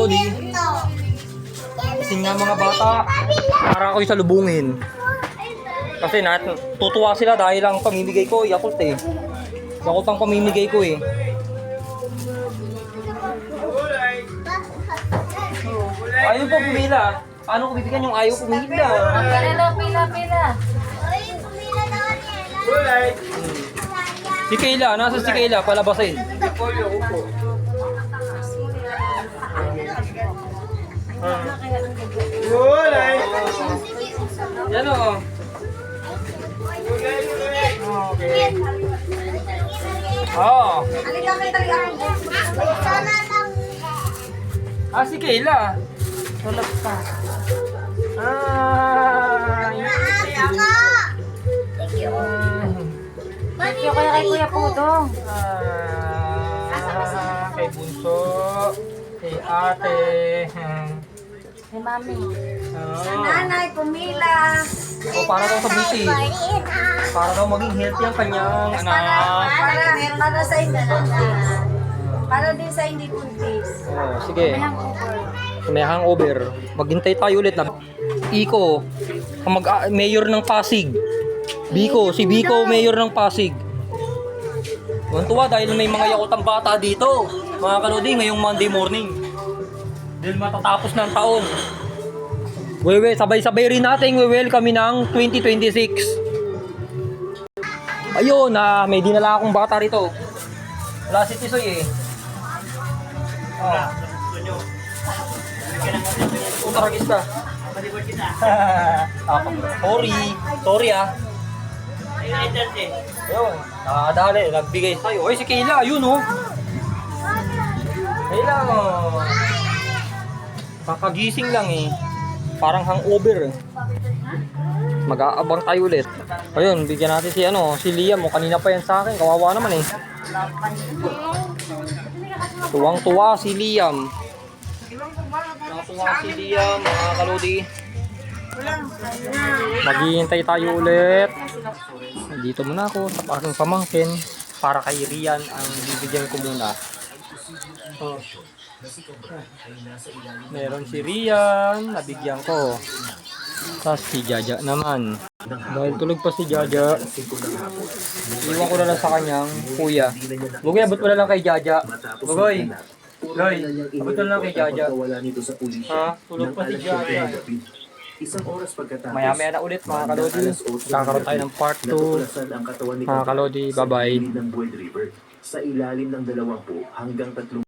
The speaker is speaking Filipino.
kalodi. Gising nga mga bata. Para ako'y salubungin. Kasi tutuwa sila dahil ang pamimigay ko, Yakult eh. Yakult ang pamimigay ko eh. Ayaw po pumila. Paano ko bibigyan yung ayaw pumila? Pila. Si Kayla, nasa si Kayla, palabasin. Yan o. Okay. Oh. Si Kayla. Tulog pa. Thank you kaya kay Kuya Pudong. Kay Bunso. Kay Ate. Kay Mami. Nanay, pumila. Para daw sa buti. Para daw maging healthy ang kanyang anak. Para sa hindi buntis. Para din sa hindi buntis. Sige. May hangover. Maghintay tayo ulit na Iko, mayor ng Pasig. Biko, si Biko, mayor ng Pasig. Tuwa dahil may mga yakutang bata dito. Mga kalodi, ngayong Monday morning. Dahil matatapos ng taon. Sabay-sabay rin natin welcome ng 2026. Ayun, may dinala akong bata rito. Wala si Tisoy eh. Utaragista. Sorry ah. Ayun, dali, nagbigay tayo. Oy, si Kayla, ayun oh. Kayla, oh. Kakagising lang eh. Parang hangover. Mag-aabang tayo ulit. Ayun, bigyan natin si Liam mo. Kanina pa yan sa akin. Kawawa naman eh. Tuwang-tuwa si Liam. Tuwang-tuwa si Liam, mga kalodi. Maghihintay tayo ulit. Dito muna ako sa aking pamangkin. Para kay Rian ang bibigyan ko muna. Meron si Rian, nabigyan ko. Tapos si Jaja naman. Dahil tulog pa si Jaja, iwan ko na lang sa kanyang kuya. Bugoy, abot mo na lang kay Jaja. Bugoy, Loy, abot mo na lang kay Jaja. Tulog pa si Jaja. Maya-maya na ulit mga kalodi. Kakaroon tayo ng part 2. Mga kalodi, bye-bye. Sa ilalim ng 20 hanggang 3